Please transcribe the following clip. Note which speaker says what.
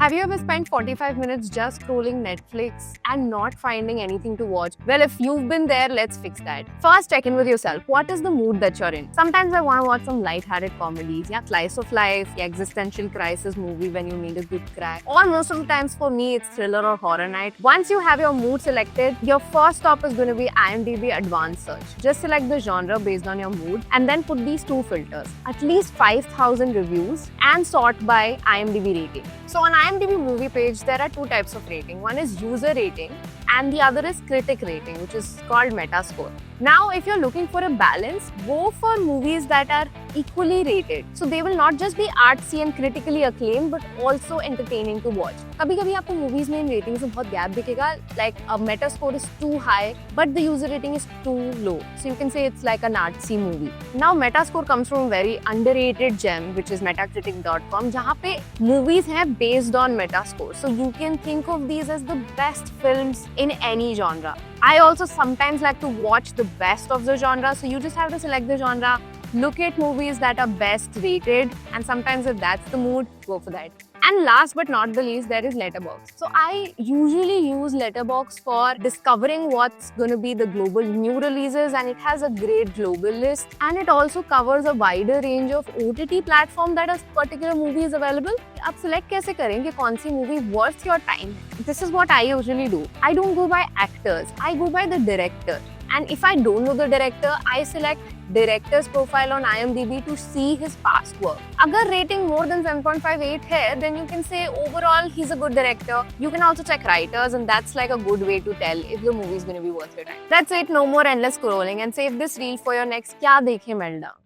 Speaker 1: Have you ever spent 45 minutes just scrolling Netflix and not finding anything to watch? Well, if you've been there, let's fix that. First, check in with yourself. What is the mood that you're in? Sometimes I want to watch some light-hearted comedies, slice of life, existential crisis movie when you need a good crack. Or most of the times for me, it's thriller or horror night. Once you have your mood selected, your first stop is going to be IMDb Advanced Search. Just select the genre based on your mood and then put these two filters. At least 5,000 reviews and sort by IMDb rating. So on IMDb movie page, there are two types of rating. One is user rating and the other is critic rating, which is called Metascore. Now, if you're looking for a balance, go for movies that are equally rated. So they will not just be artsy and critically acclaimed, but also entertaining to watch. कभी-कभी आपको movies में इन ratings में बहुत gap दिखेगा, like a Metascore is too high, but the user rating is too low. So you can say it's like an artsy movie. Now Metascore comes from a very underrated gem, which is Metacritic.com, जहाँ पे movies हैं based on Metascore. So you can think of these as the best films in any genre. I also sometimes like to watch the best of the genre, so you just have to select the genre, look at movies that are best rated, and sometimes if that's the mood, go for that. And last but not the least, there is Letterboxd. So I usually use Letterboxd for discovering what's going to be the global new releases, and it has a great global list, and it also covers a wider range of OTT platform that a particular movie is available. आप select कैसे करें कि कौन सी movie worth your time? This is what I usually do. I don't go by actors. I go by the director. And if I don't know the director, I select director's profile on IMDb to see his past work. अगर rating more than 7.58 है, then you can say overall he's a good director. You can also check writers, and that's like a good way to tell if the movie is going to be worth your time. That's it, no more endless scrolling, and save this reel for your next क्या देखें meltdown.